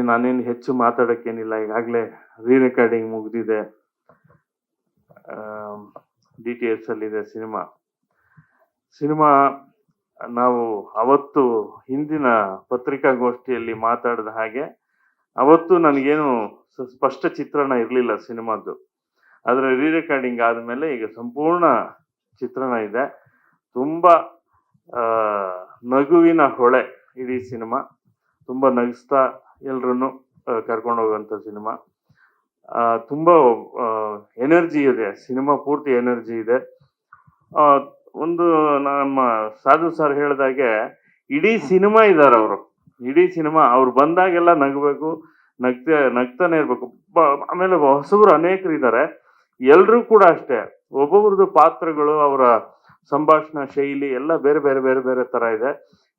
ನಾನೇನು ಹೆಚ್ಚು ಮಾತಾಡೋಕ್ಕೇನಿಲ್ಲ. ಈಗಾಗಲೇ ರೀ ರೆಕಾರ್ಡಿಂಗ್ ಮುಗಿದಿದೆ. DTS ಅಲ್ಲಿದೆ ಸಿನಿಮಾ. ನಾವು ಅವತ್ತು ಹಿಂದಿನ ಪತ್ರಿಕಾಗೋಷ್ಠಿಯಲ್ಲಿ ಮಾತಾಡಿದ ಹಾಗೆ ಅವತ್ತು ನನಗೇನು ಸ್ಪಷ್ಟ ಚಿತ್ರಣ ಇರಲಿಲ್ಲ ಸಿನಿಮಾದ್ದು. ಆದರೆ ರೀ ರೆಕಾರ್ಡಿಂಗ್ ಆದಮೇಲೆ ಈಗ ಸಂಪೂರ್ಣ ಚಿತ್ರಣ ಇದೆ. ತುಂಬ ನಗುವಿನ ಹೊಳೆ ಇಡೀ ಸಿನಿಮಾ. ತುಂಬ ನಗಿಸ್ತಾ ಎಲ್ರನ್ನು ಕರ್ಕೊಂಡು ಹೋಗುವಂಥ ಸಿನಿಮಾ. ತುಂಬ ಎನರ್ಜಿ ಇದೆ ಸಿನಿಮಾ, ಪೂರ್ತಿ ಎನರ್ಜಿ ಇದೆ. ಒಂದು ನಮ್ಮ ಸಾಧು ಸರ್ ಹೇಳಿದಾಗೆ ಇಡೀ ಸಿನಿಮಾ ಇದ್ದಾರೆ ಅವರು. ಇಡೀ ಸಿನಿಮಾ ಅವ್ರು ಬಂದಾಗೆಲ್ಲ ನಗಬೇಕು, ನಗ್ತಾನೆ ಇರಬೇಕು. ಆಮೇಲೆ ಹೊಸಬರು ಅನೇಕರು ಇದ್ದಾರೆ. ಎಲ್ಲರೂ ಕೂಡ ಅಷ್ಟೇ, ಒಬ್ಬೊಬ್ರದ್ದು ಪಾತ್ರಗಳು, ಅವರ ಸಂಭಾಷಣಾ ಶೈಲಿ ಎಲ್ಲ ಬೇರೆ ಬೇರೆ ಬೇರೆ ಬೇರೆ ಥರ ಇದೆ.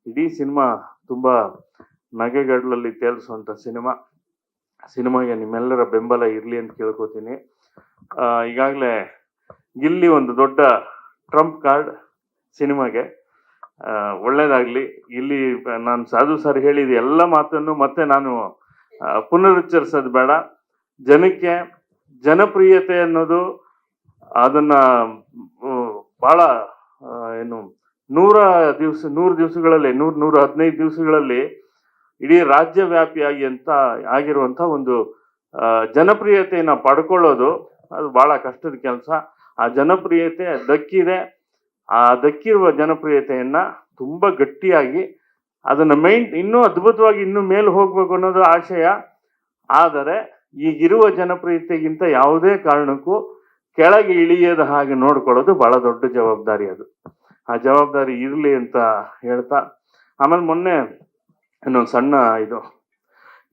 ಇಡೀ ಸಿನಿಮಾ ತುಂಬ ನಗೆಗಡಲಲ್ಲಿ ತೇಲಿಸುವಂಥ ಸಿನಿಮಾಗೆ ನಿಮ್ಮೆಲ್ಲರ ಬೆಂಬಲ ಇರಲಿ ಅಂತ ಕೇಳ್ಕೊತೀನಿ. ಈಗಾಗಲೇ ಗಿಲ್ಲಿ ಒಂದು ದೊಡ್ಡ ಟ್ರಂಪ್ ಕಾರ್ಡ್ ಸಿನಿಮಾಗೆ. ಒಳ್ಳೇದಾಗಲಿ. ಇಲ್ಲಿ ನಾನು ಸಾಧು ಸರ್ ಹೇಳಿದ ಎಲ್ಲ ಮಾತನ್ನು ಮತ್ತೆ ನಾನು ಪುನರುಚ್ಚರಿಸೋದು ಬೇಡ. ಜನಕ್ಕೆ ಜನಪ್ರಿಯತೆ ಅನ್ನೋದು ಅದನ್ನು ಭಾಳ ಏನು 100 ದಿವಸಗಳಲ್ಲಿ 115 ದಿವಸಗಳಲ್ಲಿ ಇಡೀ ರಾಜ್ಯವ್ಯಾಪಿಯಾಗಿ ಆಗಿರುವಂಥ ಒಂದು ಜನಪ್ರಿಯತೆಯನ್ನು ಪಡ್ಕೊಳ್ಳೋದು ಅದು ಭಾಳ ಕಷ್ಟದ ಕೆಲಸ. ಆ ಜನಪ್ರಿಯತೆ ದಕ್ಕಿದೆ. ಆ ದಕ್ಕಿರುವ ಜನಪ್ರಿಯತೆಯನ್ನು ತುಂಬ ಗಟ್ಟಿಯಾಗಿ ಅದನ್ನು ಇನ್ನೂ ಅದ್ಭುತವಾಗಿ ಇನ್ನೂ ಮೇಲೆ ಹೋಗಬೇಕು ಅನ್ನೋದು ಆಶಯ. ಆದರೆ ಈಗಿರುವ ಜನಪ್ರಿಯತೆಗಿಂತ ಯಾವುದೇ ಕಾರಣಕ್ಕೂ ಕೆಳಗೆ ಇಳಿಯದ ಹಾಗೆ ನೋಡ್ಕೊಳ್ಳೋದು ಭಾಳ ದೊಡ್ಡ ಜವಾಬ್ದಾರಿ. ಆ ಜವಾಬ್ದಾರಿ ಇರಲಿ ಅಂತ ಹೇಳ್ತಾ, ಆಮೇಲೆ ಮೊನ್ನೆ ಇನ್ನೊಂದು ಸಣ್ಣ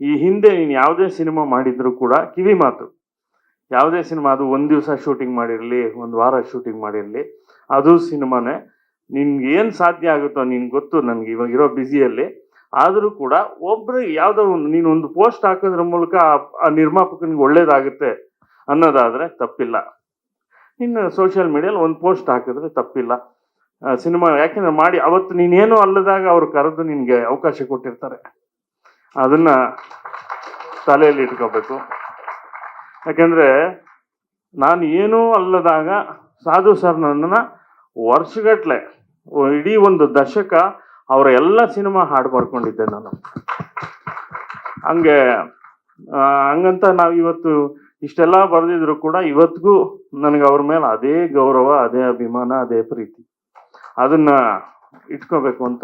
ಈ ಹಿಂದೆ ನೀನು ಯಾವುದೇ ಸಿನಿಮಾ ಮಾಡಿದ್ರು ಕೂಡ ಕಿವಿ ಮಾತು, ಯಾವುದೇ ಸಿನಿಮಾ ಅದು 1 ದಿವಸ ಶೂಟಿಂಗ್ ಮಾಡಿರಲಿ, 1 ವಾರ ಶೂಟಿಂಗ್ ಮಾಡಿರಲಿ, ಅದು ಸಿನಿಮಾನೇ. ನಿನ್ಗೆ ಏನು ಸಾಧ್ಯ ಆಗುತ್ತೋ ನಿನ್ಗೆ ಗೊತ್ತು. ನನಗೆ ಇವಾಗ ಇರೋ ಬ್ಯುಸಿಯಲ್ಲಿ ಆದರೂ ಕೂಡ ಯಾವುದೋ ನೀನೊಂದು ಪೋಸ್ಟ್ ಹಾಕೋದ್ರ ಮೂಲಕ ಆ ನಿರ್ಮಾಪಕನಿಗೆ ಒಳ್ಳೇದಾಗುತ್ತೆ ಅನ್ನೋದಾದರೆ ತಪ್ಪಿಲ್ಲ. ಇನ್ನು ಸೋಷಿಯಲ್ ಮೀಡಿಯಲ್ಲಿ ಒಂದು ಪೋಸ್ಟ್ ಹಾಕಿದ್ರೆ ತಪ್ಪಿಲ್ಲ. ಸಿನಿಮಾ ಯಾಕೆಂದ್ರೆ ಮಾಡಿ ಅವತ್ತು ನೀನೇನು ಅಲ್ಲದಾಗ ಅವ್ರು ಕರೆದು ನಿನಗೆ ಅವಕಾಶ ಕೊಟ್ಟಿರ್ತಾರೆ. ಅದನ್ನು ತಲೆಯಲ್ಲಿ ಇಟ್ಕೋಬೇಕು. ಯಾಕೆಂದರೆ ನಾನು ಏನೂ ಅಲ್ಲದಾಗ ಸಾಧು ಸರ್ ನನ್ನನ್ನು ವರ್ಷಗಟ್ಟಲೆ ಇಡೀ ಒಂದು ದಶಕ ಅವರ ಎಲ್ಲ ಸಿನಿಮಾ ಹಾಡು ಬರ್ಕೊಂಡಿದ್ದೆ ನಾನು. ಹಂಗಂತ ನಾವು ಇವತ್ತು ಇಷ್ಟೆಲ್ಲ ಬರೆದಿದ್ರು ಕೂಡ ಇವತ್ತಿಗೂ ನನಗೆ ಅವ್ರ ಮೇಲೆ ಅದೇ ಗೌರವ, ಅದೇ ಅಭಿಮಾನ, ಅದೇ ಪ್ರೀತಿ. ಅದನ್ನು ಇಟ್ಕೋಬೇಕು ಅಂತ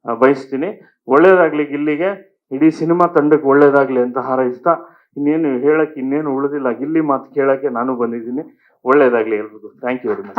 ಬಯಸ್ತೀನಿ. ಒಳ್ಳೇದಾಗಲಿ ಗಿಲ್ಲಿಗೆ, ಇಡೀ ಸಿನಿಮಾ ತಂಡಕ್ಕೆ ಒಳ್ಳೇದಾಗಲಿ ಅಂತ ಹಾರೈಸ್ತಾ ಇನ್ನೇನು ಉಳಿದಿಲ್ಲ. ಗಿಲ್ಲಿ ಮಾತು ಕೇಳೋಕ್ಕೆ ನಾನು ಬಂದಿದ್ದೀನಿ. ಒಳ್ಳೇದಾಗಲಿ ಎಲ್ರಿಗೂ. Thank you very much.